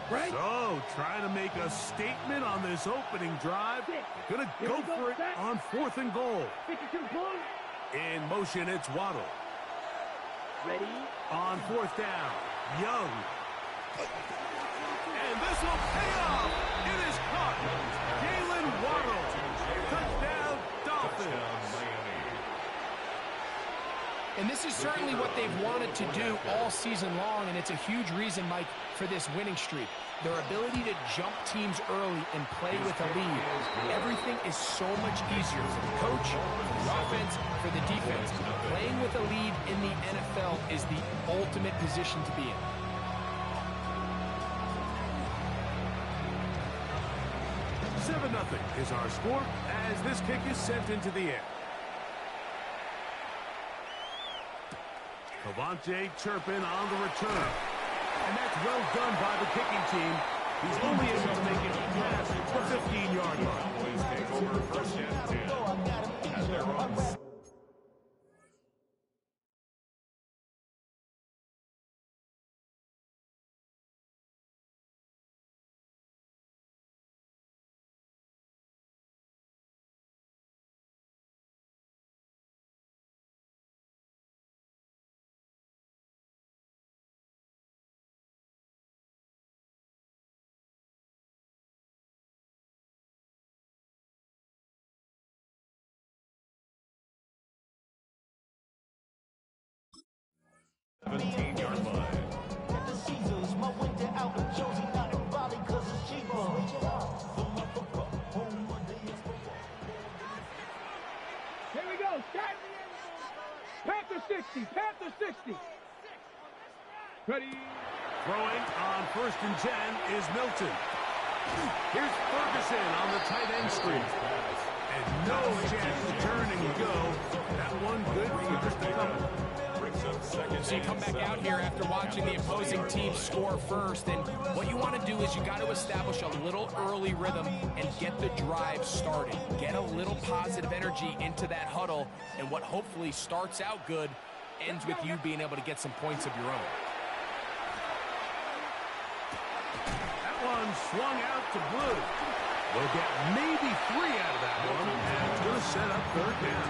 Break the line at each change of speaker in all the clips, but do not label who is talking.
So, trying to make a statement on this opening drive. Gonna go for it on 4th and goal. In motion, it's Waddle.
Ready?
On 4th down, Young. And this will pay off. It is caught. Jalen Waddle. Touchdown, Dolphins.
And this is certainly what they've wanted to do all season long, and it's a huge reason, Mike, for this winning streak. Their ability to jump teams early and play with a lead. Everything is so much easier for the coach, for the offense, for the defense. Playing with a lead in the NFL is the ultimate position to be in.
Nothing is our score as this kick is sent into the air. Cavante Turpin on the return. And that's well done by the kicking team. He's only able to make it past the 15-yard line.
Cowboys take over 1st and 10 at their own. Yard line.
Here we go. Start. Panther 60. Panther 60. Ready.
Throwing on 1st and 10 is Milton. Here's Ferguson on the tight end screen. And no chance to turn and go. That one good for just a couple.
So you come back out here after watching the opposing team score first, and what you want to do is you got to establish a little early rhythm and get the drive started. Get a little positive energy into that huddle, and what hopefully starts out good ends with you being able to get some points of your own.
That one swung out to Blue. They'll get maybe 3 out of that one, and it's going to set up 3rd down.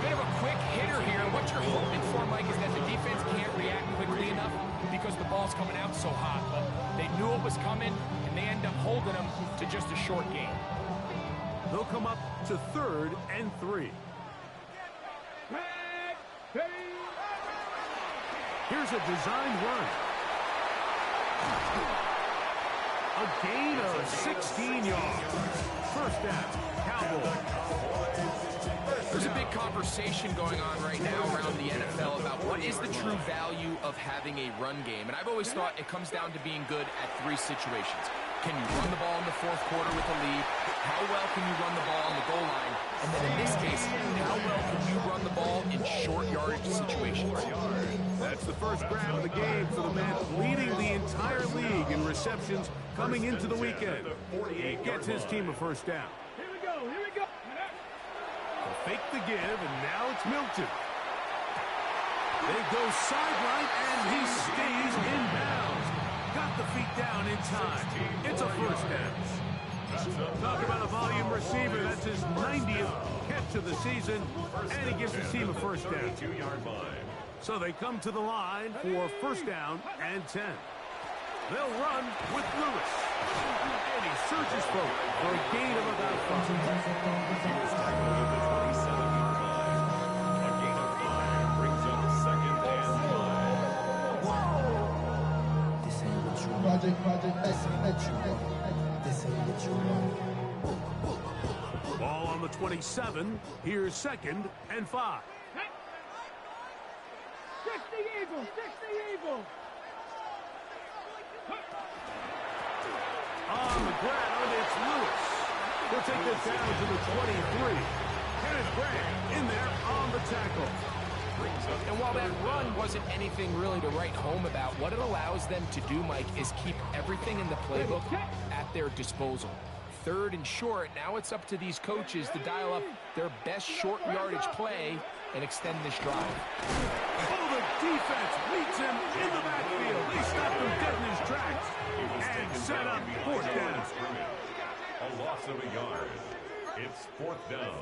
Bit of a quick hitter here, and what you're hoping for, Mike, is that the defense can't react quickly enough because the ball's coming out so hot. But they knew it was coming, and they end up holding them to just a short game.
They'll come up to 3rd and 3. Here's a designed run. A gain of 16 yards. 1st down, Cowboys.
There's a big conversation going on right now around the NFL about what is the true value of having a run game. And I've always thought it comes down to being good at 3 situations. Can you run the ball in the 4th quarter with a lead? How well can you run the ball on the goal line? And then in this case, how well can you run the ball in short yardage situations?
That's the first grab of the game for the man leading the entire league in receptions coming into the weekend. He gets his team a 1st down.
Here we go. Here we go.
Fake the give, and now it's Milton. They go sideline, and he stays in bounds. Got the feet down in time. It's a 1st down. Talk about a volume receiver. That's his 90th catch of the season, and he gives his team a 1st down.
2-yard line.
So they come to the line for 1st down and 10. They'll run with Lewis. And he surges forward for a gain of about 5.
He was tackled at the 27-yard line. A gain of 5 brings up 2nd and 5.
This ain't what you want. This ain't what you want.
Ball on the 27. Here's 2nd and 5.
60 Eagles. 60 Eagles.
On the ground, it's Lewis. He'll take this down to the 23. Kenneth Grant in there on the tackle.
And while that run wasn't anything really to write home about, what it allows them to do, Mike, is keep everything in the playbook at their disposal. 3rd and short, now it's up to these coaches to dial up their best short yardage play and extend this drive.
Oh, the defense meets him in the backfield. They stopped him dead in his tracks and set up fourth down.
A loss of a yard. It's fourth down.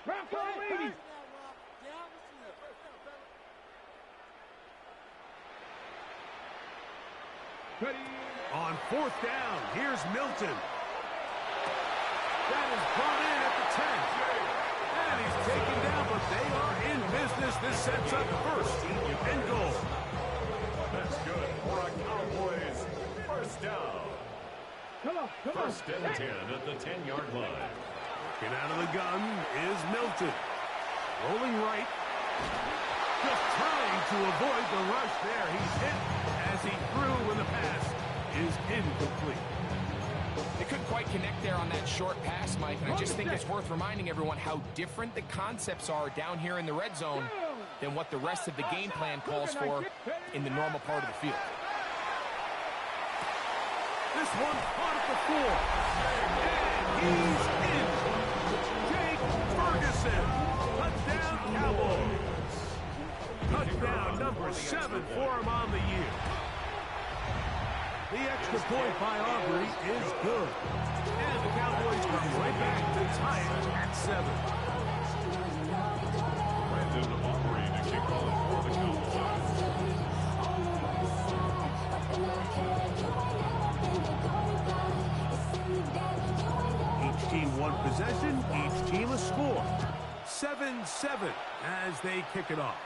Round 480. Ready.
On fourth down, here's Milton. That is brought in at the 10. And he's taken down, but they are in business. This sets up first and goal.
That's good for a Cowboys first down.
Come on.
First and 10 at the 10-yard line.
Get out of the gun is Milton. Rolling right. Just trying to avoid the rush there. He's hit as he threw when the pass is incomplete.
They couldn't quite connect there on that short pass, Mike, and I just think it's worth reminding everyone how different the concepts are down here in the red zone than what the rest of the game plan calls for in the normal part of the field.
This one caught at the 4. And he's in. Jake Ferguson. Touchdown, Cowboys. Touchdown number 7 for him on the year. The extra point by Aubrey is good. And the Cowboys come right back to tie it at 7.
Brandon Aubrey to kick off for the Cowboys.
Each team one possession, each team a score. 7-7 as they kick it off.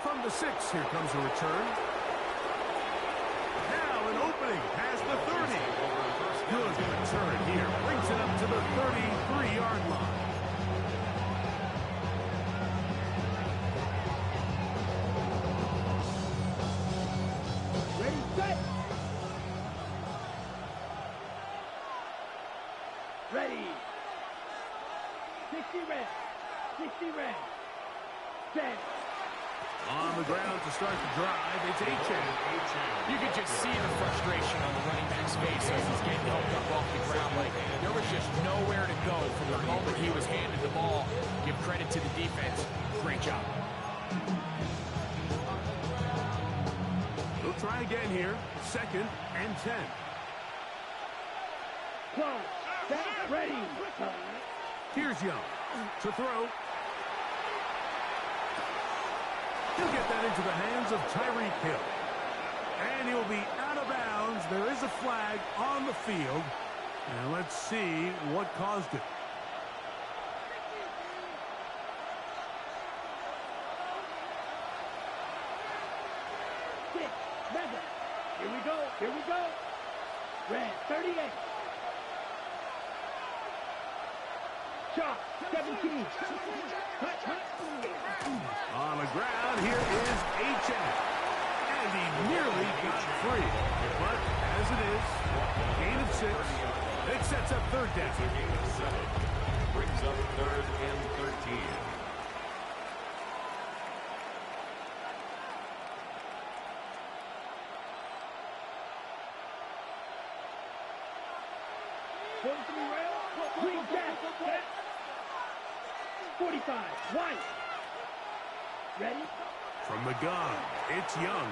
From the 6, here comes a return. Now an opening past the 30. Good return here. Brings it up to the 33-yard line.
Ready, set. Ready. 60 red. 60 red. Set.
On the ground to start the drive, it's H.N.
You could just see the frustration on the running back's face as he's getting helped up off the ground. Like, there was just nowhere to go from the moment he was handed the ball. Give credit to the defense. Great job.
We'll try again here. 2nd and 10.
Close. Set. Ready.
Here's Young to throw. He'll get that into the hands of Tyreek Hill. And he'll be out of bounds. There is a flag on the field. And let's see what caused it.
Here we go. Here we go. Red, 38. Shot, 17.
On the ground, here is H.N. And he nearly got free. But as it is, gain of 6, it sets up 3rd down.
Brings up 3rd and 13.
Green jack. 45. White. Ready?
From the gun, it's Young.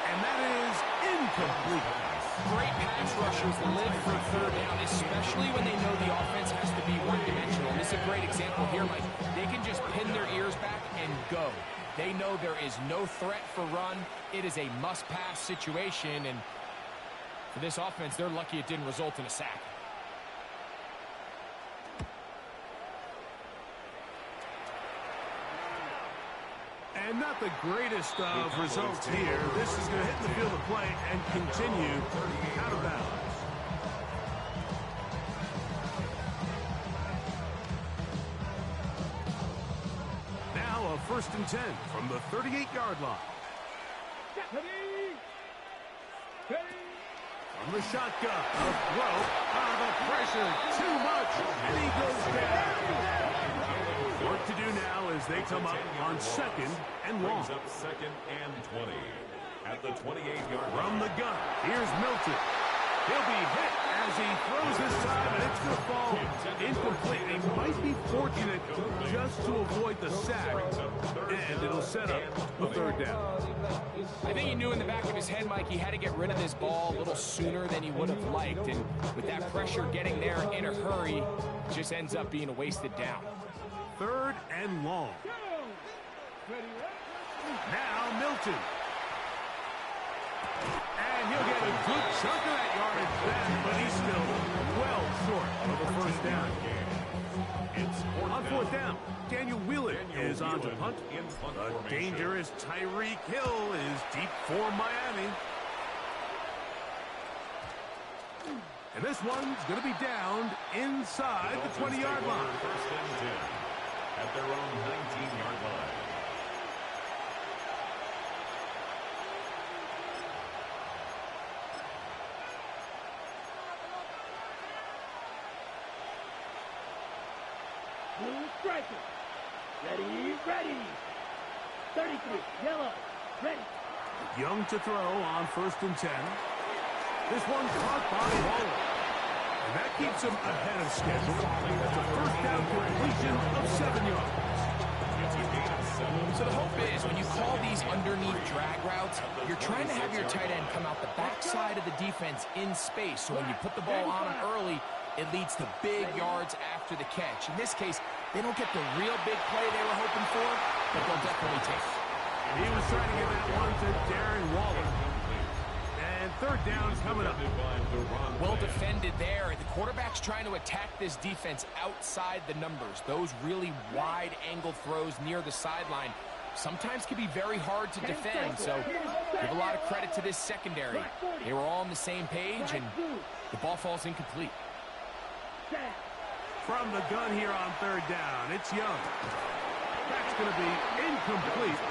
And that is incomplete.
Great pass rushers live for 3rd down, especially when they know the offense has to be one-dimensional. And this is a great example here, Mike. They can just pin their ears back and go. They know there is no threat for run. It is a must-pass situation, and for this offense, they're lucky it didn't result in a sack.
And not the greatest of results here. This is going to hit the field of play and continue out of bounds. Now a 1st and 10 from the 38-yard line.
Ready? Ready?
From the shotgun, a throw. The pressure, too much, and he goes down. Work to do now as they come up on 2nd and long.
Brings up 2nd and 20. at the 28-yard line.
From the gun, here's Milton. He'll be hit as he throws this time, and it's going to fall incomplete. He might be fortunate just to avoid the sack, and it'll set up a third down.
I think he knew in the back of his head, Mike, he had to get rid of this ball a little sooner than he would have liked, and with that pressure getting there in a hurry, it just ends up being a wasted down.
Third and long. Now Milton. And he'll get a good chunk of that yardage back, but he's still well short of a first down. On fourth down, Daniel Wheeler is on to punt. The dangerous Tyreek Hill is deep for Miami. And this one's going to be downed inside the 20-yard line.
First and 10 at their own 19-yard line.
Blue striker. Ready, ready. 33, yellow, ready.
Young to throw on first and 10. This one caught by Waller. And that keeps him ahead of schedule. That's a first down completion of 7 yards.
It's a gain of 7.
So the hope is when you call these underneath drag routes, you're trying to have your tight end come out the backside of the defense in space. So when you put the ball on him early, it leads to big yards after the catch. In this case, they don't get the real big play they were hoping for, but they'll definitely take it.
He was trying to get that one to Darren Waller. And third down coming up.
Well defended there. The quarterback's trying to attack this defense outside the numbers. Those really wide angle throws near the sideline sometimes can be very hard to defend. So give a lot of credit to this secondary. They were all on the same page, and the ball falls incomplete.
From the gun here on third down, it's Young. That's going to be incomplete.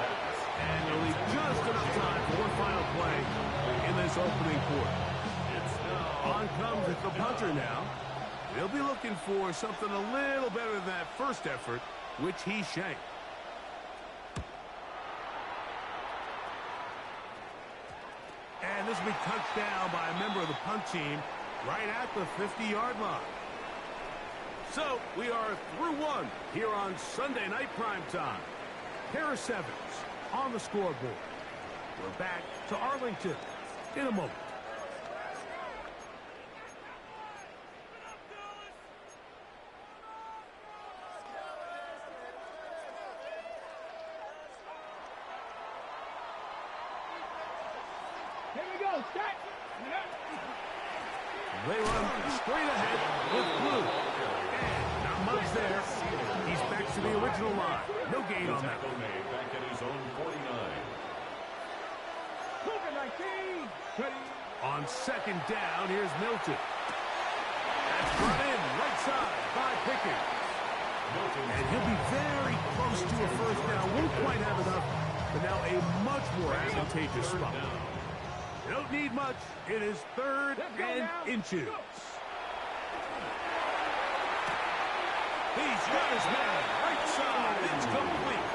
And they'll leave just enough time for one final play in this opening quarter. On comes the punter now. They'll be looking for something a little better than that first effort, which he shanked. And this will be touched down by a member of the punt team right at the 50-yard line. So we are through one here on Sunday Night Primetime. Pair of sevens on the scoreboard. We're back to Arlington in a moment.
Here we go, start.
They run straight ahead with Blue. And not much there. He's back to the original line. No gain on that.
Back at his own 49.
On second down, here's Milton. That's brought in right side by Pickens. And he'll be very close to a first down. Won't quite have enough, but now a much more advantageous spot. They don't need much. It is third and inches. He's got his man right side. It's complete.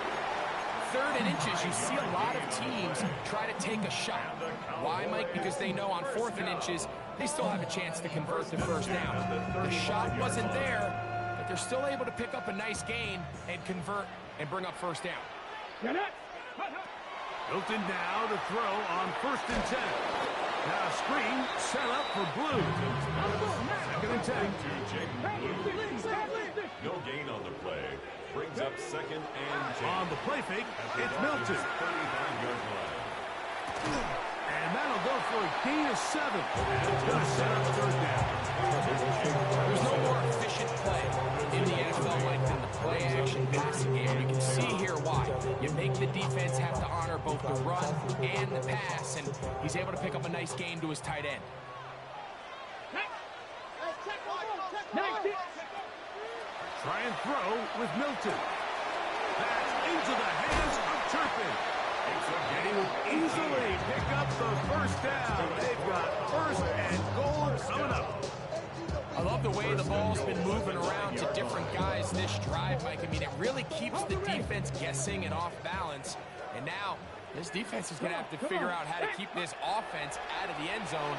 Third and inches, you see a lot of teams try to take a shot. Why, Mike? Because they know on fourth and inches, they still have a chance to convert to first down. The shot wasn't there, but they're still able to pick up a nice gain and convert and bring up first down.
Milton now to throw on first and 10. Now a screen set up for Blue. Second and 10.
No gain on the play. Brings up second and 10.
On the play fake, it's Milton.
35-yard line.
And that'll go for a gain of 7. It's going to set up third down.
There's no more efficient play in the NFL like than the play-action passing game. You can see here why. You make the defense have to honor both the run and the pass, and he's able to pick up a nice gain to his tight end.
Try and throw with Milton. That's into the hands of Turpin. And he will easily pick up the first down. They've got first and goal coming up.
I love the way the ball's been moving around to different guys this drive, Mike. I mean, it really keeps the defense guessing and off balance. And now This defense is going to have to figure out how to keep this offense out of the end zone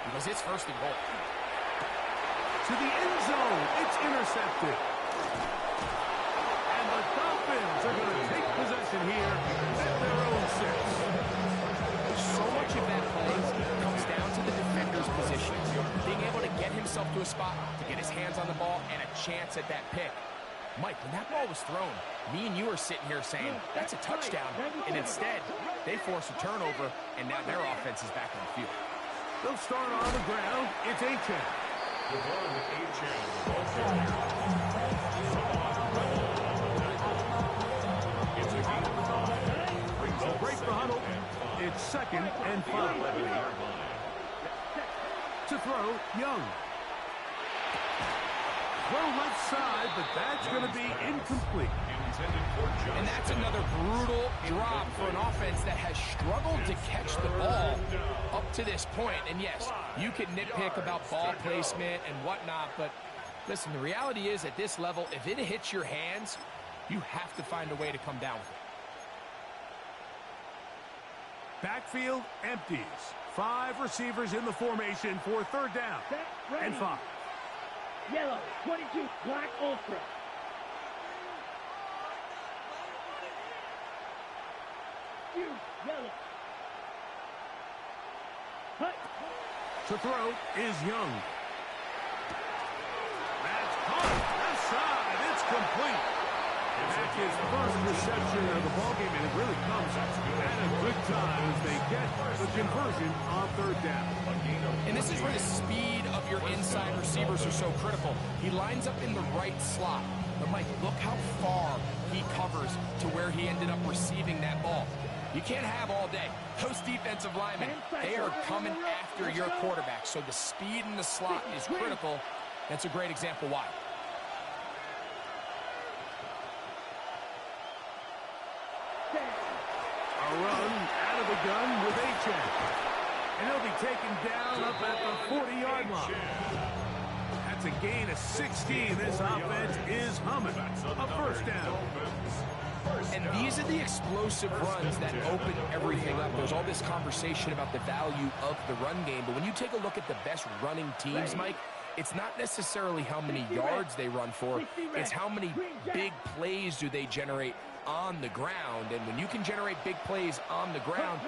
because it's first and goal.
To the end zone. It's intercepted. And the Dolphins are going to take possession here at their own 6.
So much of that play comes down to the defender's position, being able to get himself to a spot, to get his hands on the ball, and a chance at that pick. Mike, when that ball was thrown, me and you were sitting here saying, that's a touchdown, and instead, they force a turnover, and now their offense is back on the field.
They'll start on the ground. It's A-Chan. They'll break the huddle. It's 2nd and 5. To throw, Young. Throw left side, but that's going to be incomplete.
And that's another brutal drop for an offense that has struggled to catch the ball up to this point. And yes, you can nitpick about ball placement and whatnot, but listen, the reality is at this level, if it hits your hands, you have to find a way to come down with it.
Backfield empties. 5 receivers in the formation for 3rd down and 5.
Yellow, 22, black ultra. Yellow. Hut.
To throw is Young. That's caught. Left side. It's complete. That's his first reception of the ballgame, and it really comes at a good time as they get the conversion on 3rd down.
And this is where the speed of your inside receivers are so critical. He lines up in the right slot. But, Mike, look how far he covers to where he ended up receiving that ball. You can't have all day. Those defensive linemen, they are coming after your quarterback. So the speed in the slot is critical. That's a great example why.
A run out of the gun with A-Chan. And he'll be taken down up at the 40-yard line. That's a gain of 16. This offense is humming. A 1st down.
And these are the explosive runs that open everything up. There's all this conversation about the value of the run game, but when you take a look at the best running teams, Mike, it's not necessarily how many yards they run for, it's how many big plays do they generate on the ground. And when you can generate big plays on the ground,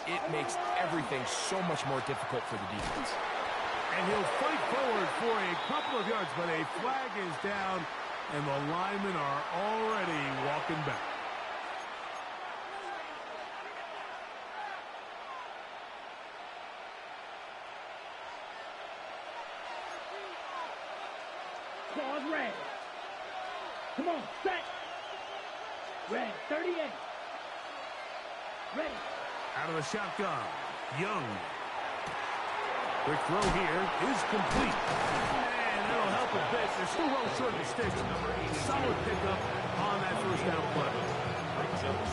it makes everything so much more difficult for the defense.
And he'll fight forward for a couple of yards, but a flag is down, and the linemen are already walking back.
Claws red. Come on, set. Red, 38. Ready.
Out of the shotgun, Young. Quick throw here is complete. And it'll help a bit. They're still well short of the sticks. Solid pickup on that 1st down play.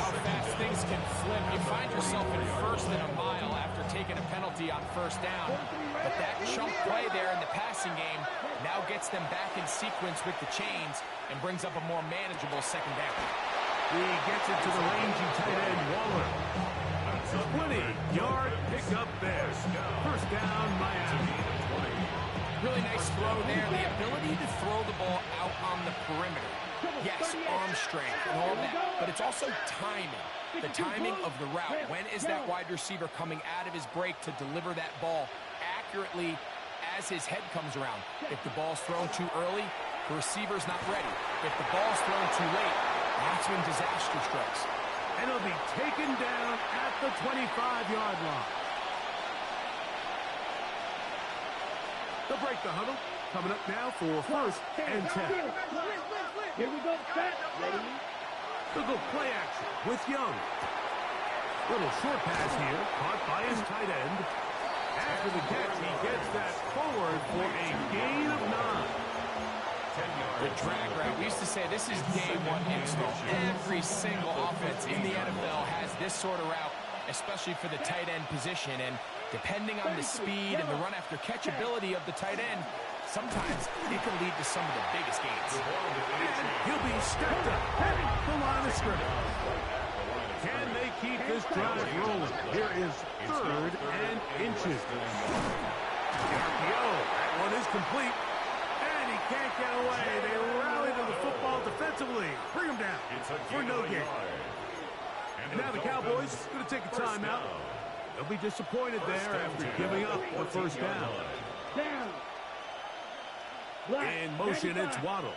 How fast things can flip. You find yourself in 1st and a mile after taking a penalty on 1st down. But that chunk play there in the passing game now gets them back in sequence with the chains and brings up a more manageable 2nd down.
He gets it to the rangy tight end, Waller. 20-yard pickup there. 1st down, Miami.
Really nice throw there. The ability to throw the ball out on the perimeter. Yes, arm strength and all that, but it's also timing. The timing of the route. When is that wide receiver coming out of his break to deliver that ball accurately as his head comes around? If the ball's thrown too early, the receiver's not ready. If the ball's thrown too late, that's when disaster strikes.
And he'll be taken down at the 25-yard line. They'll break the huddle. Coming up now for 1st and 10.
Here we go, set. Ready.
They'll go play action with Young. Little short pass here, caught by his tight end. After the catch, he gets that forward for a gain of 9.
The drag route. We used to say this is day 1 install. Every single offense in the NFL has this sort of route, especially for the tight end position. And depending on the speed and the run after catch ability of the tight end, sometimes it can lead to some of the biggest gains.
And he'll be stepped up at the line of scrimmage. Can they keep this drive rolling? Here is 3rd and inches. The RPO. That one is complete. And he can't get away. They rally to the football defensively. Bring him down for no gain. And now the Cowboys going to take a timeout. They'll be disappointed there after giving up the first down. In motion, it's Waddle.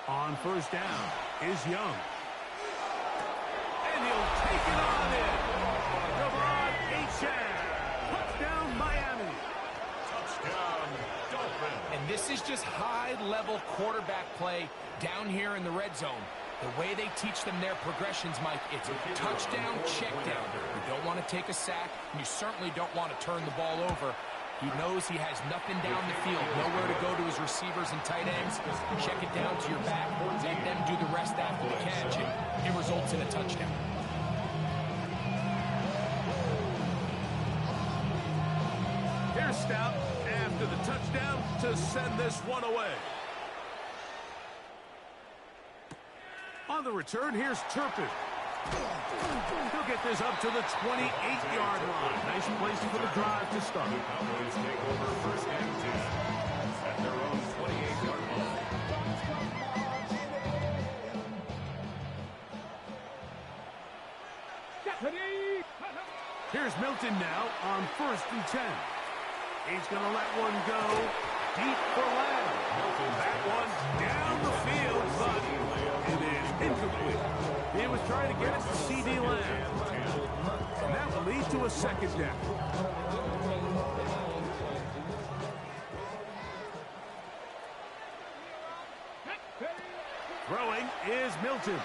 On first down is Young. And he'll take it on in. Devon Achane. Touchdown, Miami.
Touchdown, Dolphins.
And this is just high-level quarterback play down here in the red zone. The way they teach them their progressions, Mike, it's touchdown, check down. You don't want to take a sack, and you certainly don't want to turn the ball over. He knows he has nothing down the field, nowhere to go to his receivers and tight ends. Check it down to your back, let them do the rest after the catch, and it results in a touchdown.
Here's Stout after the touchdown to send this one away. On the return, here's Turpin. He'll get this up to the 28-yard line. Nice place for the drive to start.
The Cowboys take over 1st and 10 at their own 28-yard line.
Here's Milton now on 1st and 10. He's going to let one go deep for Lamb. That one's down the field, but it is incomplete. He was trying to get it to C.D. Lamb. And that will lead to a 2nd down. Throwing is Milton.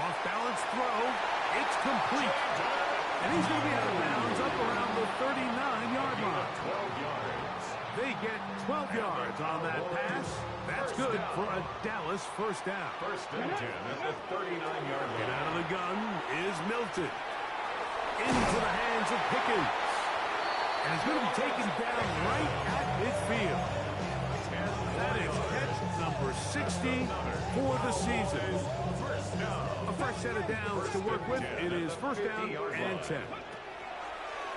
Off-balance throw. It's complete. And he's going to be out of bounds up around the 39-yard line.
12 yards.
They get 12 yards on that pass. That's good for a Dallas 1st down.
1st and 10 at the 39-yard line.
Get out of the gun is Milton. Into the hands of Pickens. And he's going to be taken down right at midfield. That is catch number 60 for the season. A fresh set of downs to work with. It is 1st down and 10.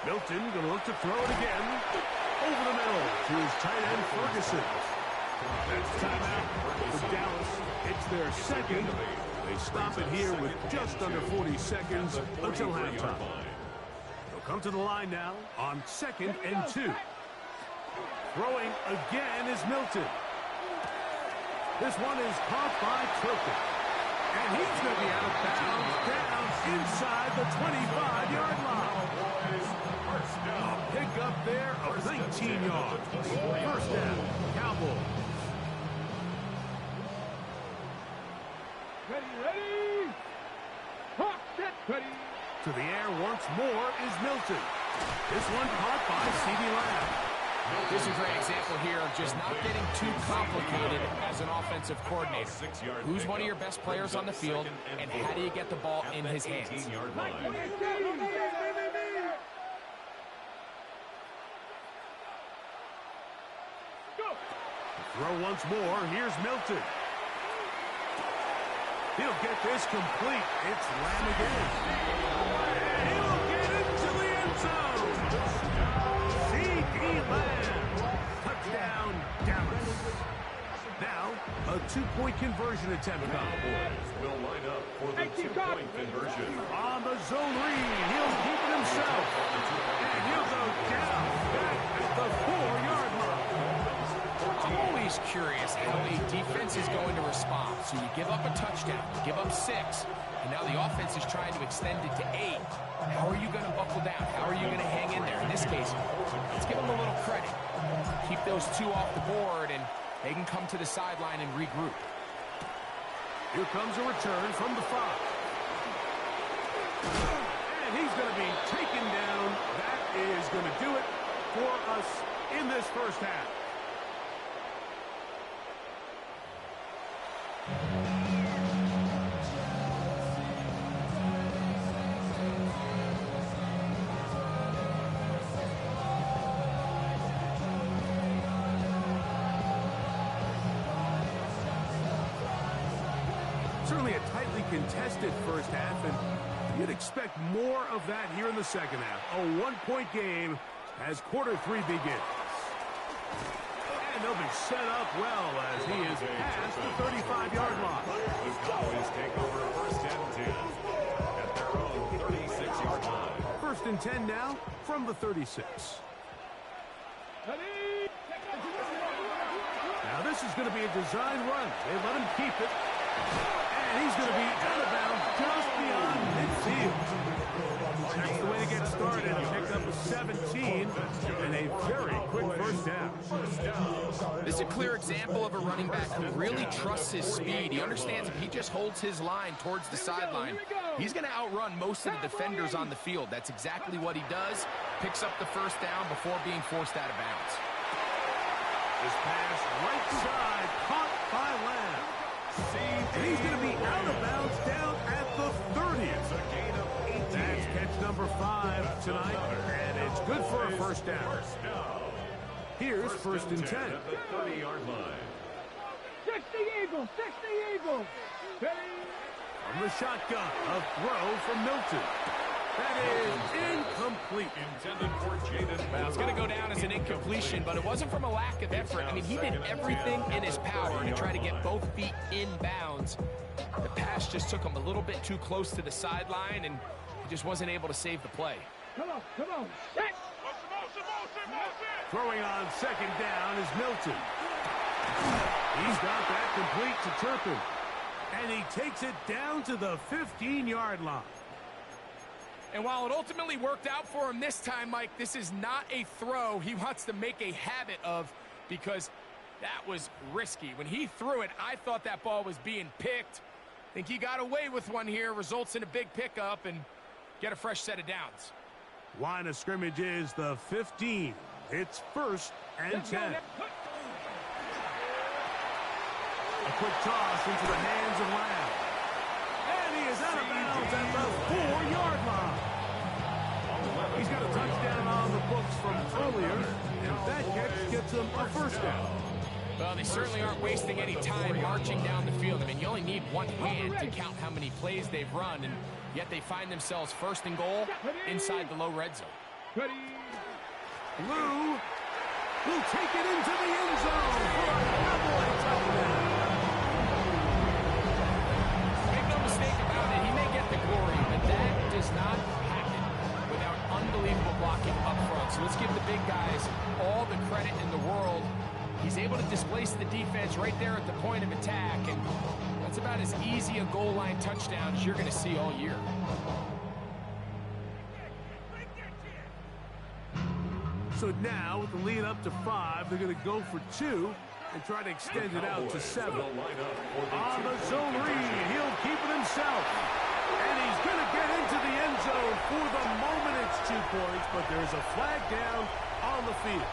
Milton going to look to throw it again. Over the middle to his tight end, Ferguson. That's timeout for Dallas. It's their 2nd. They stop it here with just under 40 seconds until halftime. They'll come to the line now on 2nd and 2. Throwing again is Milton. This one is caught by Turpin. And he's going to be out of bounds down inside the 25-yard line. A pick up there of 19 yards. 1st down, Cowboys.
Ready. Hawk, get ready.
To the air once more is Milton. This one caught by C.D. Lamb.
This is a great example here of just not getting too complicated as an offensive coordinator. Who's one of your best players on the field, and how do you get the ball in his hands?
Throw once more. Here's Milton. He'll get this complete. It's Lamb again. And he'll get into the end zone. C.D. Lamb. Touchdown, Dallas. Now, a 2-point conversion attempt.
Cowboys will line up for the 2-point conversion.
On the zone read, he'll keep it himself. And he'll go down back at the 4-yard line.
I'm always curious how a defense is going to respond. So you give up a touchdown, you give up 6, and now the offense is trying to extend it to 8. How are you going to buckle down? How are you going to hang in there? In this case, let's give them a little credit. Keep those 2 off the board, and they can come to the sideline and regroup.
Here comes a return from the 5. And he's going to be taken down. That is going to do it for us in this first half. Certainly a tightly contested first half, and you'd expect more of that here in the second half. A one-point game as quarter 3 begins. And they'll be set up well as he is past the 35-yard line.
The Cowboys take over first and 10 at their own 36-yard line.
First and 10 now from the 36. Now this is going to be a design run. They let him keep it. And he's going to be out of bounds just beyond midfield. That's the way to get started. Pick up a 17 and a very quick first down.
This is a clear example of a running back who really trusts his speed. He understands if he just holds his line towards the sideline, he's going to outrun most of the defenders on the field. That's exactly what he does. Picks up the first down before being forced out of bounds.
This pass right side caught by Lamb. And he's going to be out of bounds down at the 30. That's catch number 5 tonight, and it's good for a first down. Here's first and 10.
At the 30-yard line.
60 Eagles, 60 Eagles.
From the shotgun, a throw from Milton. That is incomplete.
Intended for Jaden Bauer.
It's going to go down as an incompletion, but it wasn't from a lack of effort. I mean, he did everything in his power to try to get both feet in bounds. The pass just took him a little bit too close to the sideline, and he just wasn't able to save the play.
Come on, set.
Throwing on second down is Milton. He's got that complete to Turpin. And he takes it down to the 15-yard line.
And while it ultimately worked out for him this time, Mike, this is not a throw he wants to make a habit of, because that was risky. When he threw it, I thought that ball was being picked. I think he got away with one here, results in a big pickup, and get a fresh set of downs.
Line of scrimmage is the 15. It's first and 10. A quick toss into the hands of Lamb. And he is out of bounds at the 4-yard line. He's got a touchdown on the books from earlier, and that catch gets him a first down.
Well, they certainly aren't wasting any time marching down the field. I mean, you only need one hand to count how many plays they've run, and yet they find themselves first and goal inside the low red zone.
Lou will take it into the end zone for a Cowboy touchdown.
Make no mistake about it, he may get the glory, but that does not happen without unbelievable blocking up front. So let's give the big guys all the credit in the world. He's able to displace the defense right there at the point of attack, and that's about as easy a goal line touchdown as you're going to see all year.
So now, with the lead up to 5, they're going to go for 2 and try to extend it out to 7. On the zone read, he'll keep it himself. And he's going to get into the end zone. For the moment, it's 2 points, but there's a flag down on the field.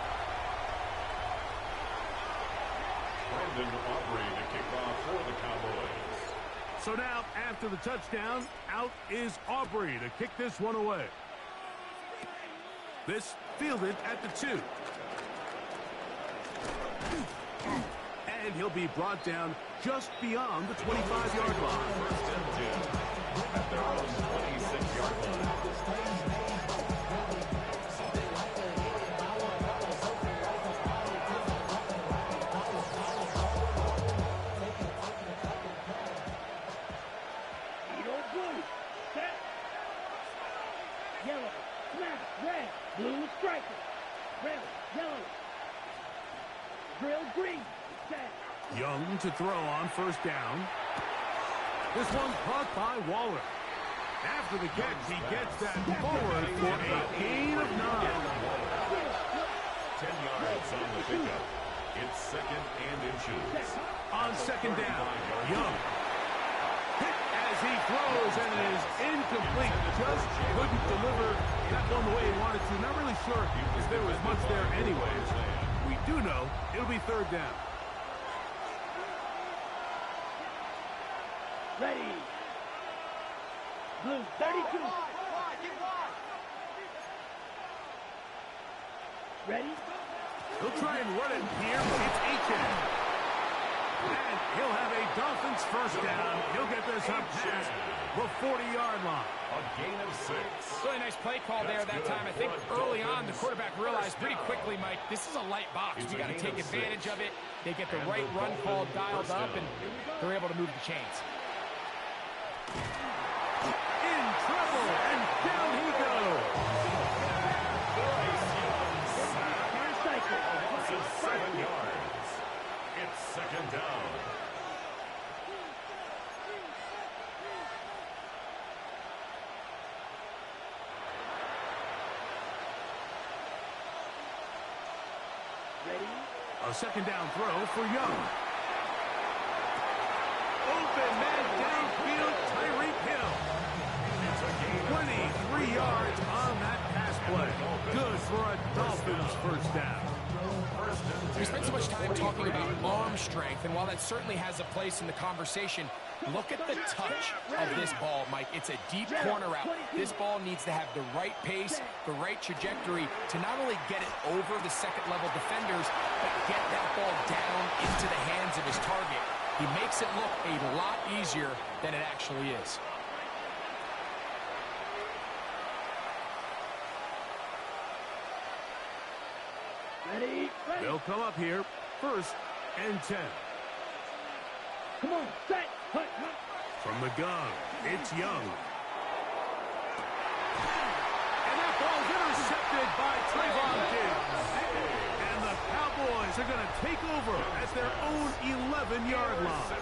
Brandon Aubrey to kick off for the Cowboys.
So now, after the touchdown, out is Aubrey to kick this one away. This fielded at the 2. And he'll be brought down just beyond the 25-yard line.
First and 10 at their own 26-yard line.
Yellow, snap, red, blue striker, red, yellow, drill green, set.
Young to throw on first down. This one's caught by Waller. After the catch, he gets that forward for a gain of 9.
10 yards on the pickup. It's second and inches.
On second down, Young. Hit as he throws, and it is incomplete. Just couldn't deliver that one the way he wanted to. Not really sure if there was much there anyways. We do know it'll be third down.
Ready. Blue, 32. Ready?
He'll try and run it here, but it's Aiken. And he'll have a Dolphins first down. He'll get this up past the 40-yard line.
A gain of 6.
Really nice play call there that time. I think early on the quarterback realized pretty quickly, Mike, this is a light box. We got to take advantage of it. They get the right run call dialed up, and they're able to move the chains.
In trouble, and down he goes.
Loss of 7 yards. It's second down.
A second down throw for Young. Open man downfield, Tyreek Hill. 23 yards on that pass play. Good for a Dolphins first down.
We spent so much time talking about arm strength, and while that certainly has a place in the conversation, look at the touch of this ball, Mike. It's a deep corner route. This ball needs to have the right pace, the right trajectory to not only get it over the second-level defenders, but get that ball down into the hands of his target. He makes it look a lot easier than it actually is.
Ready?
They'll come up here, 1st and 10.
Come on, set, hut, hut.
From the gun, it's Young. And that ball's intercepted by Trayvon Diggs. And the Cowboys are going to take over at their own 11-yard line.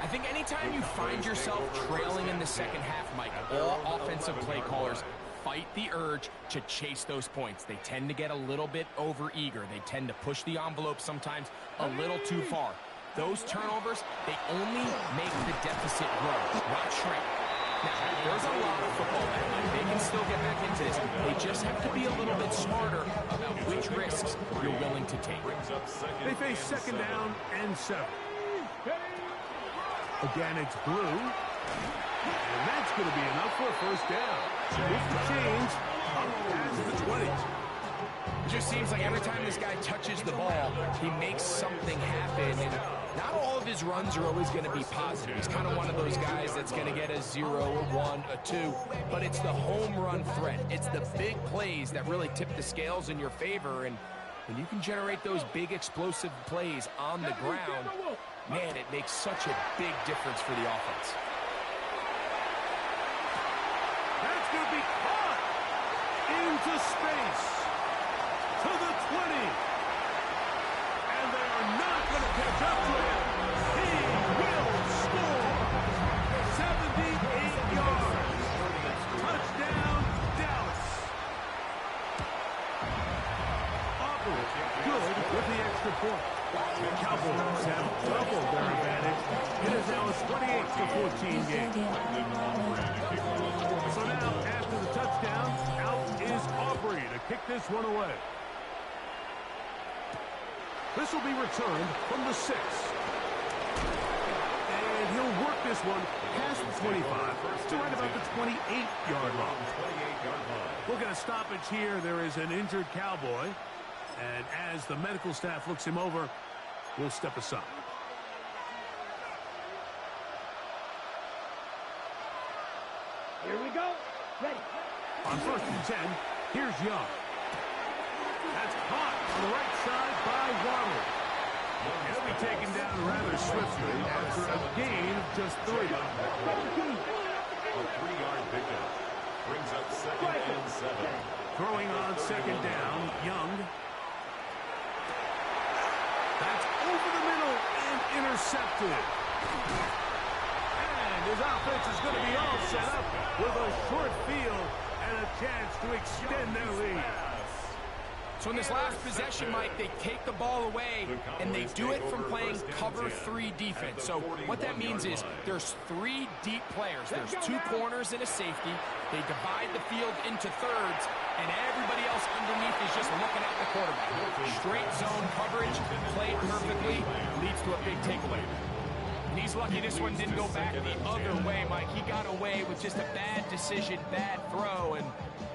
I think anytime you find yourself trailing in the second half, Mike, all offensive play callers fight the urge to chase those points. They tend to get a little bit overeager. They tend to push the envelope sometimes a little too far. Those turnovers, they only make the deficit grow, not shrink. Now, there's a lot of football back there. They can still get back into this. They just have to be a little bit smarter about which risks you're willing to take.
They face second down and 7. Again, it's Blue. And that's going to be enough for a first down. With the chains, up past the 20.
It just seems like every time this guy touches the ball, he makes something happen. And not all of his runs are always going to be positive. He's kind of one of those guys that's going to get a 0, a 1, a 2. But it's the home run threat. It's the big plays that really tip the scales in your favor. And when you can generate those big explosive plays on the ground, man, it makes such a big difference for the offense.
That's going to be caught into space to the 20. And they are not going to catch up to him. He will score. 78 yards. Touchdown, Dallas. Aubrey, good with the extra point. The Cowboys have doubled their advantage. It is now a 28-14 game. So now, after the touchdown, out is Aubrey to kick this one away. This will be returned from the 6. And he'll work this one past the 25 to right about the 28-yard line. We'll get a stoppage here. There is an injured Cowboy. And as the medical staff looks him over, we'll step aside.
Here we go. Ready.
On 1st and 10, here's Young. That's caught on the right side by Waddle. He'll be taken down rather swiftly after a gain of just 3.
A 3-yard pickup brings up 2nd and 7.
Throwing on 2nd down, Young. That's over the middle and intercepted. And his offense is going to be all set up with a short field and a chance to extend their lead.
So in this last possession, Mike, they take the ball away, and they do it from playing cover 3 defense. So what that means is there's 3 deep players. There's 2 corners and a safety. They divide the field into thirds, and everybody else underneath is just looking at the quarterback. Straight zone coverage, played perfectly, leads to a big takeaway. And he's lucky this one didn't go back the other way, Mike. He got away with just a bad decision, bad throw, and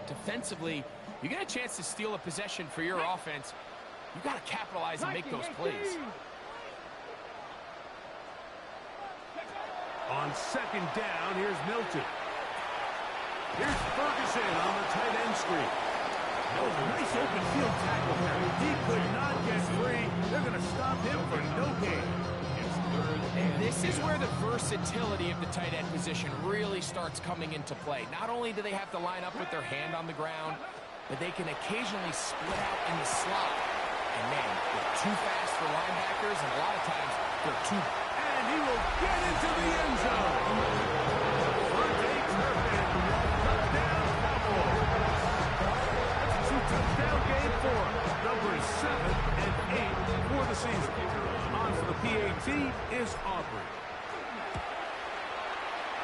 defensively, you get a chance to steal a possession for your offense. You got to capitalize and make those plays.
On second down, here's Milton. Here's Ferguson on the tight end screen. Oh, nice open field tackle there. He could not get free. They're going to stop him for no gain.
And this is where the versatility of the tight end position really starts coming into play. Not only do they have to line up with their hand on the ground, but they can occasionally split out in the slot. And man, they're too fast for linebackers, and a lot of times they're too...
And he will get into the end zone. Touchdown, Cowboys. That's a two-touchdown game for numbers 7 and 8 for the season. On for the PAT is Aubrey.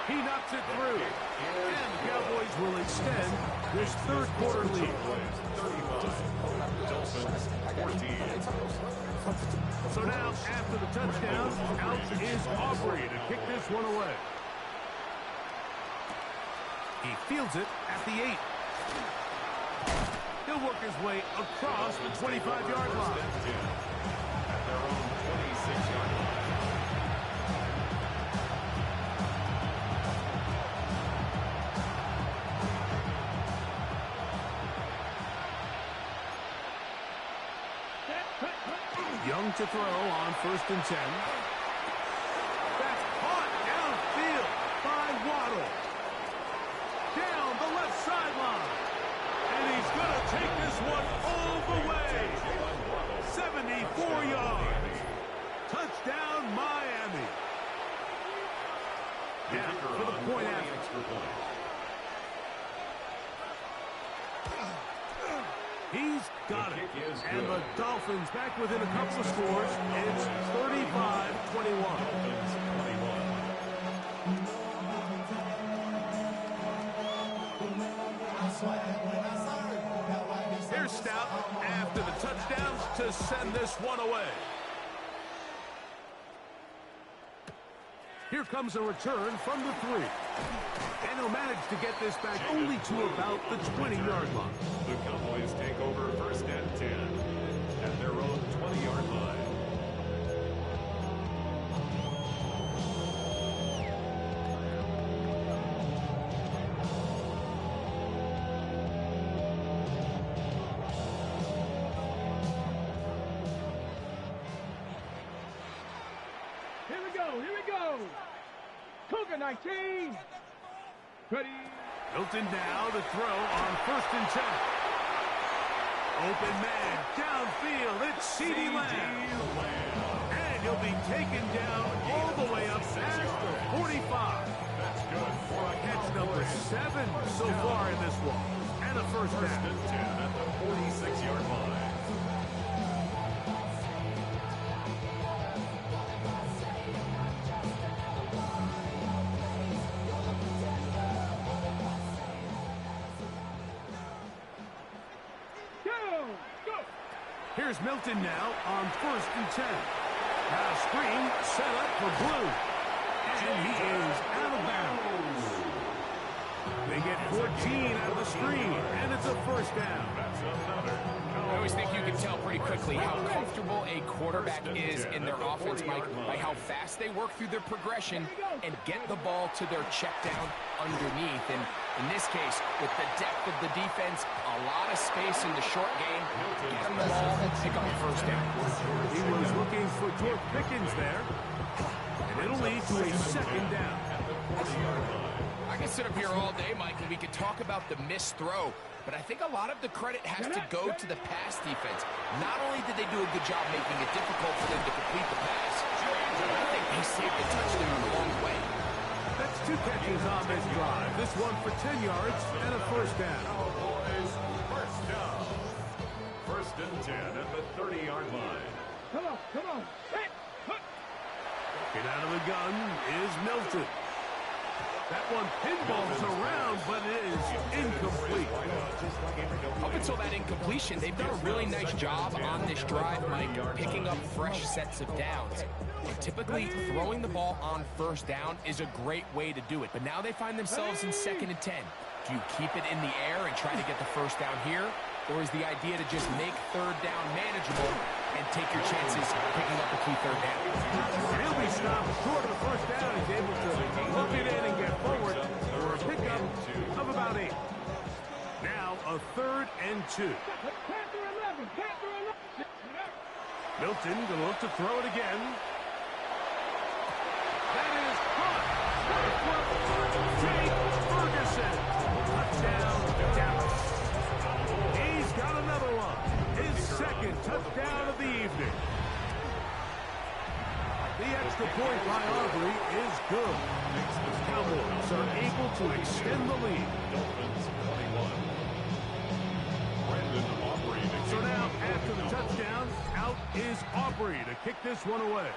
He knocks it through. And the Cowboys will extend this third quarter lead. So now, after the touchdown, out is Aubrey to kick this one away. He fields it at the 8. He'll work his way across the 25-yard line.
At their own 26-yard line.
Young to throw on 1st and 10. That's caught downfield by Waddle. Down the left sideline. And he's going to take this one all the way. 74 yards. Touchdown, Miami. Now for the point after. He's got it. And the Dolphins back within a couple of scores. It's 35-21. Here's Stout after the touchdowns to send this one away. Here comes a return from the 3. And he'll manage to get this back only to about the 20-yard line.
The Cowboys take over 1st and 10 at their own 20-yard line.
Here we go. Cougar 19. Ready.
Milton now to throw on 1st and 10. Open man downfield. It's CeeDee Lamb. And he'll be taken down all the way up past the 45.
That's good for a
Catch number 7 so far in this one. And a first
1st
down.
and 10 at the 46-yard line.
Here's Milton now on 1st and 10. Now screen set up for Blue. And he is out of bounds. They get 14 out of the screen, and it's a first down.
That's another.
I always think you can tell pretty quickly how comfortable a quarterback is in their offense, Mike, by how fast they work through their progression and get the ball to their check down underneath. And in this case, with the depth of the defense, a lot of space in the short game, get them the ball and pick up a first down.
He was looking for George Pickens there, and it'll lead to a second down.
I can sit up here all day, Mike, and we could talk about the missed throw, but I think a lot of the credit has to go to the pass defense. Not only did they do a good job making it difficult for them to complete the pass, but I think they saved the touchdown along the way.
That's 2 catches on this drive. This one for 10 yards and a first down.
Cowboys first down. 1st and 10 at the 30-yard line.
Come on. Hey.
Get out of the gun is Milton. That one pinballs around, but it is incomplete.
Up until that incompletion, they've done a really nice job on this drive, Mike, picking up fresh sets of downs. And typically, throwing the ball on 1st down is a great way to do it. But now they find themselves in 2nd and 10. Do you keep it in the air and try to get the 1st down here? Or is the idea to just make 3rd down manageable and take your chances picking up a key third down.
He'll be stopped short of the first down. He's able to look it in and get forward for a pickup of about 8. Now a 3rd and 2. Milton going to look to throw it again. That is caught. Jake Ferguson. Touchdown, Dallas. He's got another one. His 2nd touchdown of the evening. The extra point by Aubrey is good. The Cowboys are able to extend the lead.
Dolphins 21. Brandon Aubrey.
So now, after the touchdown, out is Aubrey to kick this one away.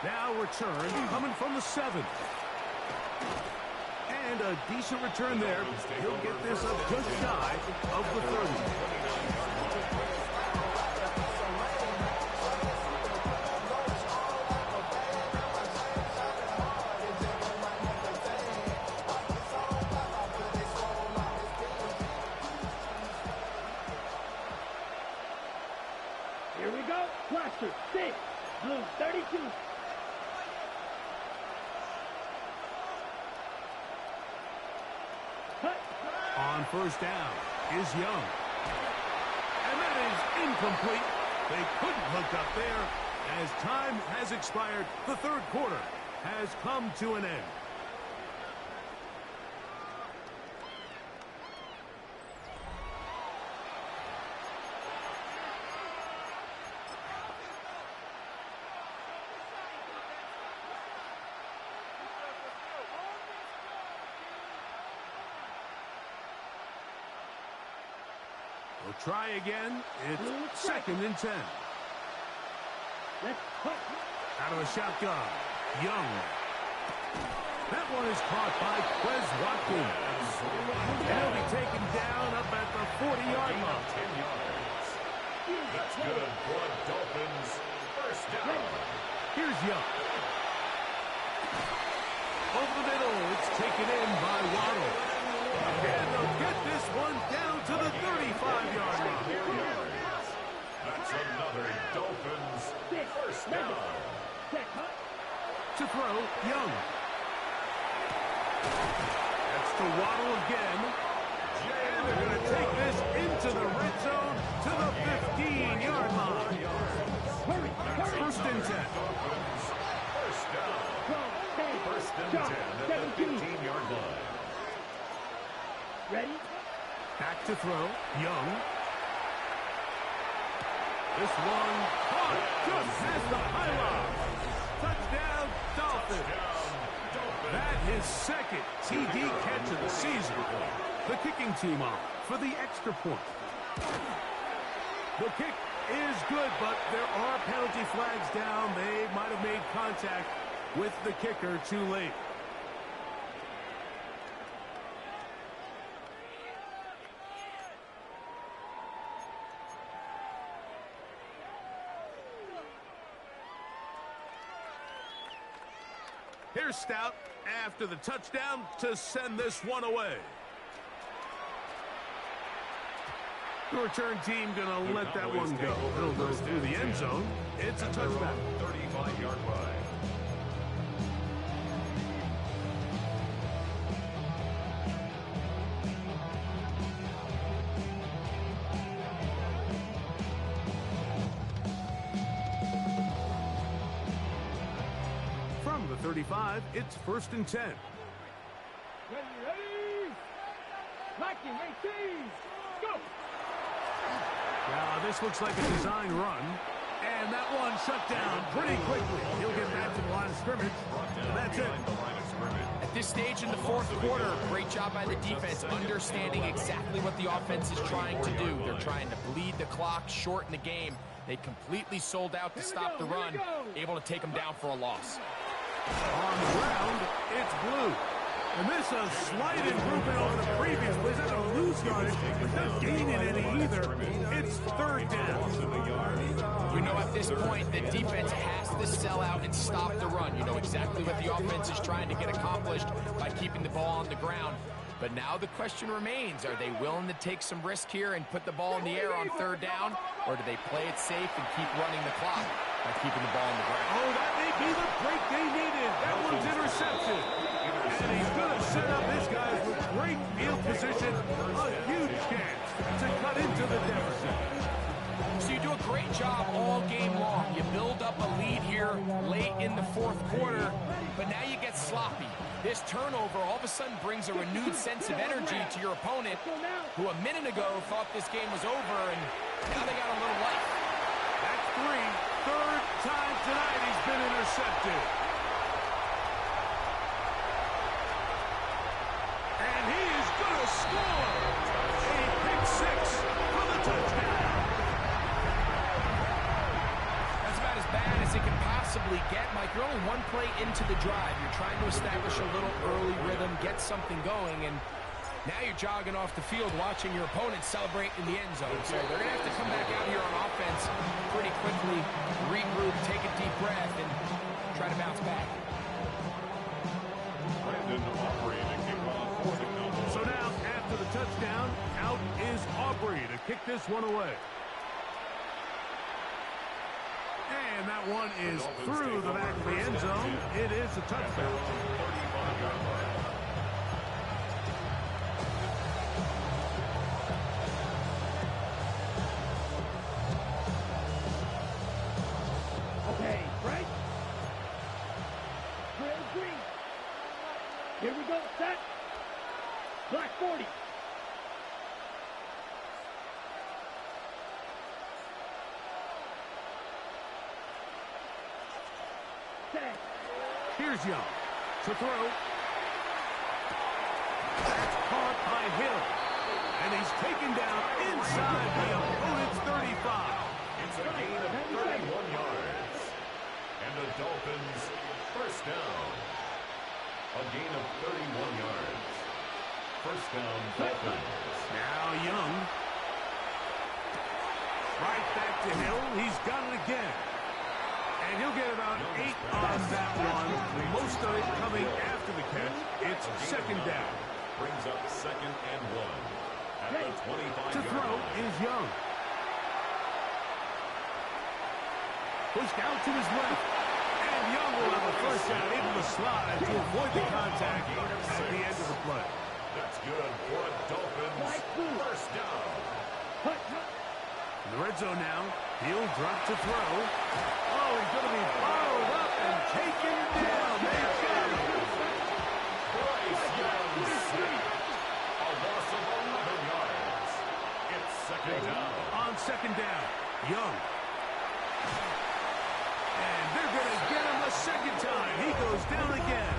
Now return coming from the 7. And a decent return there. He'll get this up just shy of the 30.
Here we go. Cluster 6. Blue 32.
On first down is Young. And that is incomplete. They couldn't hook up there. As time has expired, the 3rd quarter has come to an end. We'll try again. It's 2nd and 10.
Let's put.
Out of a shotgun. Young. That one is caught by Quez Watkins. And he'll be taken down up at the 40-yard line.
10 yards. That's good for Dolphins. First down.
Here's Young. Over the middle. It's taken in by Waddle. And they'll get this one down to the 35-yard line.
That's another Dolphins first down.
To throw, Young. That's to Waddle again. And they're going to take this into the red zone to the 15-yard line. First and 10.
First down. First and 10 at the 15-yard line.
Ready?
Back to throw, Young. This one caught just past the pylon. Touchdown, Dolphins. That his 2nd TD catch of the season. The kicking team on for the extra point. The kick is good, but there are penalty flags down. They might have made contact with the kicker too late. Here's Stout after the touchdown to send this one away. The return team going to let that one go. It'll go through the end zone. It's a touchback.
35-yard line.
From the 35, it's 1st and 10.
Ready? Locking 18. Go.
Now, this looks like a design run. And that one shut down pretty quickly. He'll get back to the line of scrimmage. And that's it.
At this stage in the 4th quarter, great job by the defense, understanding exactly what the offense is trying to do. They're trying to bleed the clock, shorten the game. They completely sold out to stop the run, able to take them down for a loss.
On the ground, it's Blue. And this is a slight improvement over the previous play. He's not going to lose yardage, but not gaining any either. It's 3rd down.
You know, at this point, the defense has to sell out and stop the run. You know exactly what the offense is trying to get accomplished by keeping the ball on the ground. But now the question remains, are they willing to take some risk here and put the ball in the air on third down, or do they play it safe and keep running the clock by keeping the ball on the ground?
Oh, that may be the break they needed. That one's intercepted. And he's going to set up his guys with great field position. A huge chance to cut into the deficit.
So you do a great job all game long. You build up a lead here late in the fourth quarter, but now you get sloppy. This turnover all of a sudden brings a renewed sense of energy to your opponent, who a minute ago thought this game was over, and now they got a little life.
That's three. Third time tonight he's been intercepted. And he is going to score. A pick six for the touchdown.
That's about as bad as it can possibly get, Mike. You're only one play into the drive. You're trying to establish a little early rhythm, get something going, and now you're jogging off the field watching your opponent celebrate in the end zone. So they're going to have to come back out here on offense pretty quickly, regroup, take a deep breath, and try to bounce back.
So now, after the touchdown, out is Aubrey to kick this one away. And that one is through the back of the end zone. It is a touchdown.
Okay, Frank. Trail green. Here we go, set. Black 40. Set.
Here's Young to throw. That's caught by Hill. And he's taken down inside the opponent's 35.
It's a gain of 31 yards. And the Dolphins first down. A gain of 31 yards. First down, Dolphins.
Now Young. Right back to Hill. He's got it again. And he'll get about 8 on that one. Most of it coming after the catch. It's second down.
Brings up second and 1. At the 25-yard
To throw
line.
is Young. Pushed out to his left. And Young will have a first down into the slide to avoid the contact at the end of the play.
That's good for a Dolphins first down.
In the red zone now, he'll drop to throw. Oh, he's going to be followed up and taken down. They got him.
Bryce Young sack. A loss of 11 yards. It's second down.
On second down, Young. And they're going to get him a second time. He goes down again.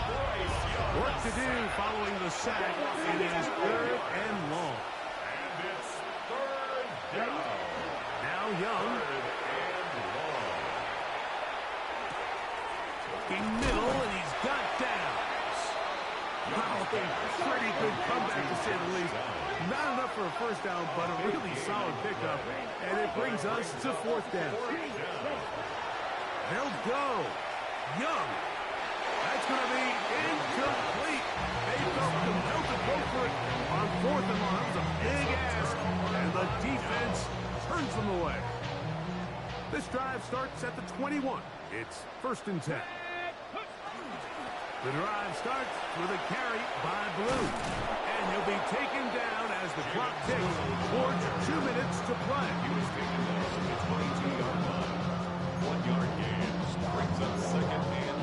Bryce Young.
Work to do following the sack. It is third and long.
And it's third down.
Now Young.
Third and long.
Looking middle, and he's got downs. Wow, pretty good comeback to say the least. Not enough for a first down, but a really solid pickup. And it brings us to fourth down. They'll go. Young. That's going to be incomplete. They felt compelled to go for it on fourth and long. It was a big ask, and the defense turns them away. This drive starts at the 21. It's first and 10. The drive starts with a carry by Blue. And he'll be taken down as the clock ticks towards 2 minutes to play.
He was taken down at the 22-yard line. 1 yard gain. Brings up second and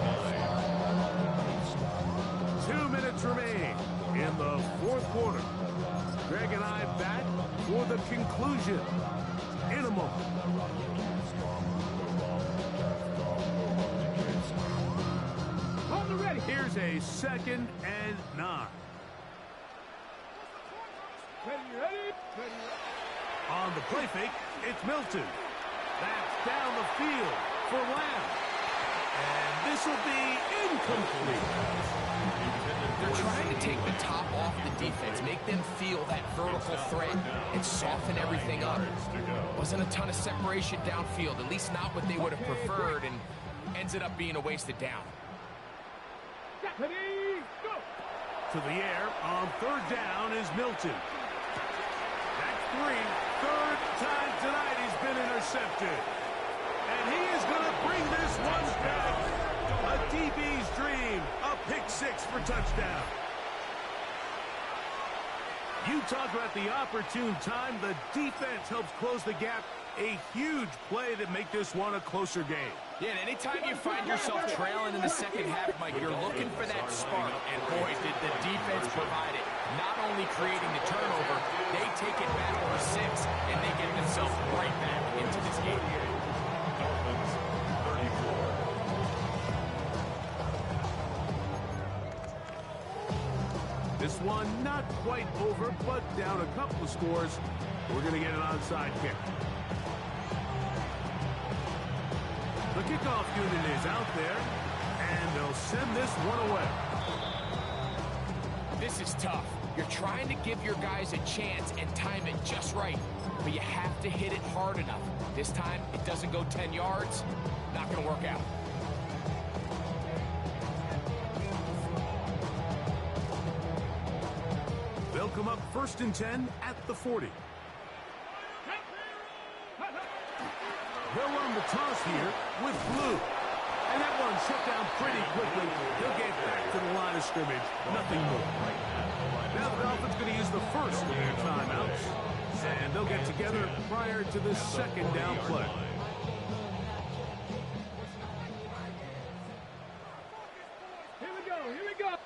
9.
2 minutes remain in the fourth quarter. Greg and I back for the conclusion in a moment. Here's a second and 9.
Ready.
On the play fake, it's Milton. That's down the field for Lamb. And this will be incomplete.
They're trying to take the top off the defense, make them feel that vertical threat, and soften everything up. Wasn't a ton of separation downfield, at least not what they would have preferred, and ends up being a wasted down.
Ready, go.
to the air on third down is Milton. That's three. Third time tonight he's been intercepted. And he is going to bring this one back. A DB's dream. A pick six for touchdown. You talk about the opportune time. The defense helps close the gap. A huge play to make this one a closer game.
Yeah, and anytime you find yourself trailing in the second half, Mike, you're looking for that spark. And boy, did the defense provide it. Not only creating the turnover, they take it back for 6, and they get themselves right back into this game.
Dolphins 34.
This one not quite over, but down a couple of scores. We're going to get an onside kick. The kickoff unit is out there, and they'll send this one away.
This is tough. You're trying to give your guys a chance and time it just right, but you have to hit it hard enough. This time, it doesn't go 10 yards. Not going to work out.
They'll come up 1st and 10 at the 40. They'll run the toss here with Blue. And that one shut down pretty quickly. He'll get back to the line of scrimmage. Nothing more. Now the Dolphins going to use the first of their timeouts. And they'll get together prior to the second down play.
Here we go. Here we go.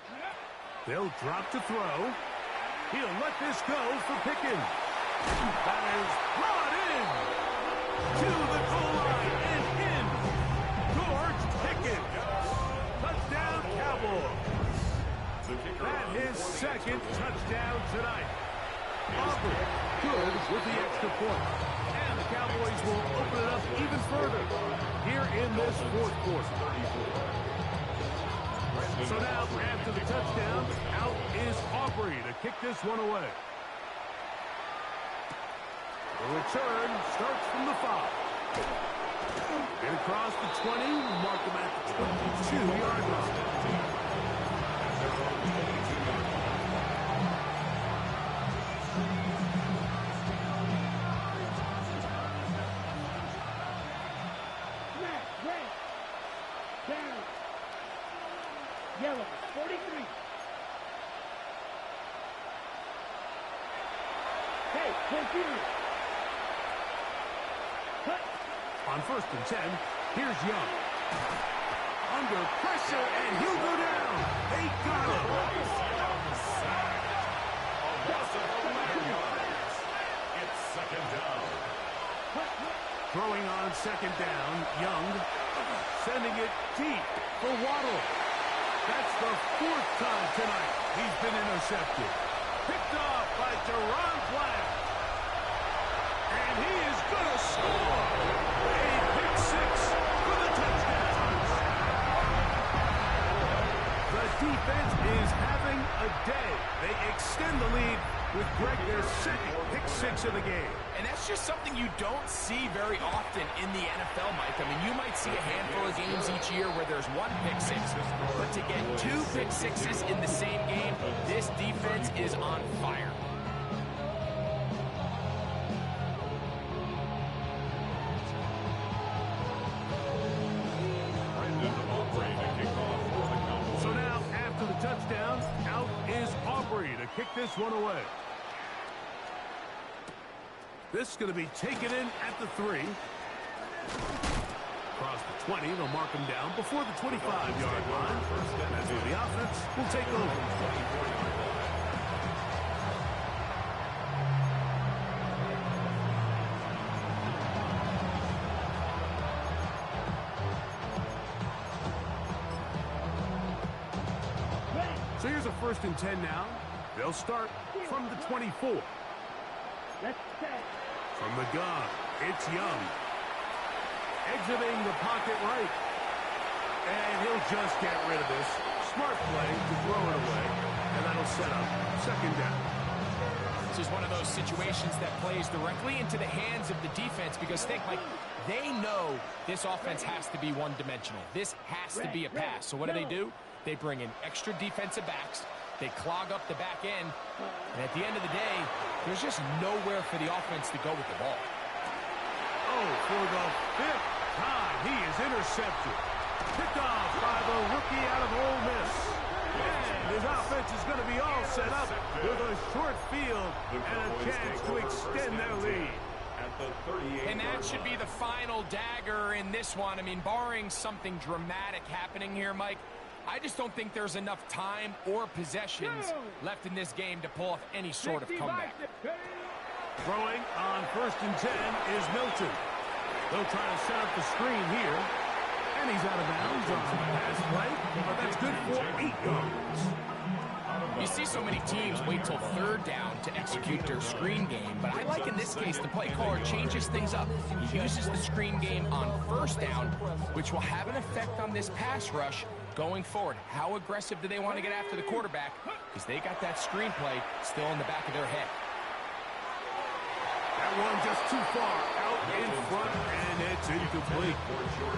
They'll drop to throw. He'll let this go for Pickens. That is brought in to the goal line and in. George Pickens. Touchdown, Cowboys. That is second touchdown tonight. Aubrey good with the extra point. And the Cowboys will open it up even further here in this fourth quarter. So now, after the touchdown, out is Aubrey to kick this one away. The return starts from the 5. Get across the 20, mark them at the 22-yard line.
Red. Down. Yellow. 43. Hey, continue.
On 1st and 10, here's Young. Under pressure, and he'll go down. They got him.
It's second down.
Throwing on second down, Young sending it deep for Waddle. That's the 4th time tonight he's been intercepted. Picked off by Deron Black. And he is going to score. A pick 6 for the touchdown. The defense is having a day. They extend the lead with Greg, their second pick 6 of the game.
And that's just something you don't see very often in the NFL, Mike. I mean, you might see a handful of games each year where there's 1 pick 6. But to get 2 pick 6s in the same game, this defense is on fire.
So now, after the touchdown, out is Aubrey to kick this one away. This is going to be taken in at the 3. Across the 20, they'll mark him down before the 25-yard line. As the offense will take over. So here's a 1st and 10 now. They'll start from the 24.
Let's set.
From the gun, it's Young. Exiting the pocket right. And he'll just get rid of this. Smart play to throw it away. And that'll set up second down.
This is one of those situations that plays directly into the hands of the defense because think, Mike, they know this offense has to be one-dimensional. This has to be a pass. So what do? They bring in extra defensive backs. They clog up the back end. And at the end of the day, there's just nowhere for the offense to go with the ball.
Oh, for the 5th time, he is intercepted. Picked off by the rookie out of Ole Miss. And his offense is going to be all set up with a short field and a chance to extend their lead.
And that should be the final dagger in this one. I mean, barring something dramatic happening here, Mike, I just don't think there's enough time or possessions left in this game to pull off any sort of comeback.
Throwing on 1st and 10 is Milton. They'll try to set up the screen here. And he's out of bounds on the pass play. But that's good for 8 yards.
You see so many teams wait till 3rd down to execute their screen game, but I like in this case the play caller changes things up. He uses the screen game on 1st down, which will have an effect on this pass rush going forward. How aggressive do they want to get after the quarterback? Because they got that screen play still in the back of their head.
That one just too far out in front, and it's incomplete.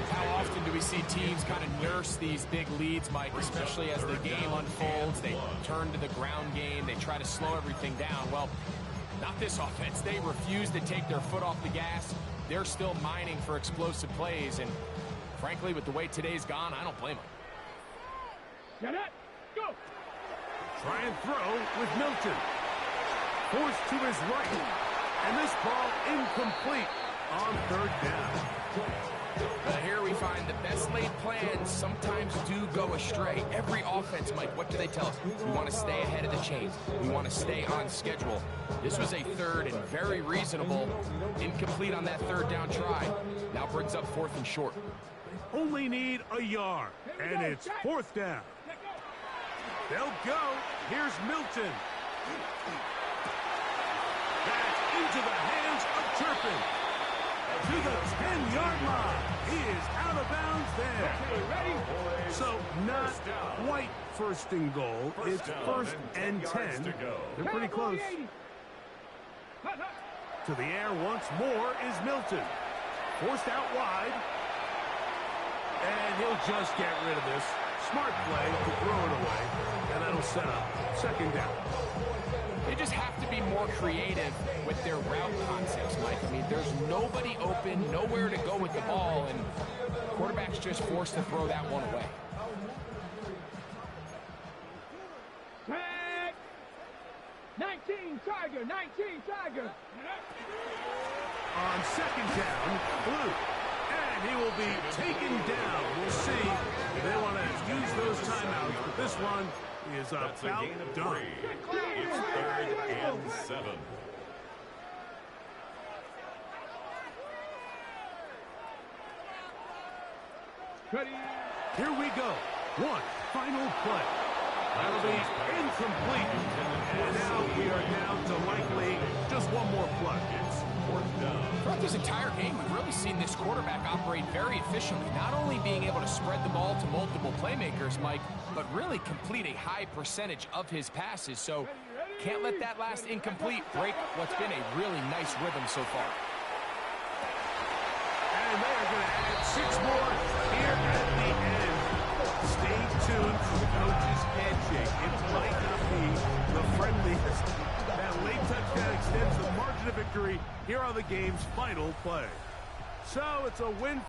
How often do we see teams kind of nurse these big leads, Mike, especially as the game unfolds? They turn to the ground game. They try to slow everything down. Well, not this offense. They refuse to take their foot off the gas. They're still mining for explosive plays, and frankly, with the way today's gone, I don't blame them.
Get it. Go.
Try and throw with Milton. Forced to his right. And this ball incomplete on 3rd down.
But here we find the best laid plans sometimes do go astray. Every offense, Mike, what do they tell us? We want to stay ahead of the chains. We want to stay on schedule. This was a 3rd and very reasonable. Incomplete on that 3rd down try. Now brings up 4th and short.
Only need a yard, and it's 4th down. They'll go. Here's Milton. Into the hands of Turpin. To the 10-yard line. He is out of bounds there.
Ready?
So not quite 1st and goal. It's 1st and 10. They're pretty close. To the air once more is Milton. Forced out wide. And he'll just get rid of this. Smart play to throw it away. And that'll set up 2nd down.
They just have to be more creative with their route concepts, Mike. I mean, there's nobody open, nowhere to go with the ball, and the quarterback's just forced to throw that one away.
Tag. 19 Tiger. 19 Tiger.
On 2nd down, Blue. And he will be taken down. We'll see if they want to use those timeouts, but this one is about done.
It's 3rd and 7.
Ready?
Here we go. One final play. That'll be incomplete. And now we are down to likely just one more play.
It's 4th down.
Throughout this entire game, we've really seen this quarterback operate very efficiently, not only being able to spread the ball to multiple playmakers, Mike, but really complete a high percentage of his passes. So can't let that last incomplete break what's been a really nice rhythm so far.
And they are going to add 6 more here at the end. Stay tuned for the coach's handshake. It might not be the friendliest. That late touchdown extends the margin of victory. Here are the game's final play. So it's a win.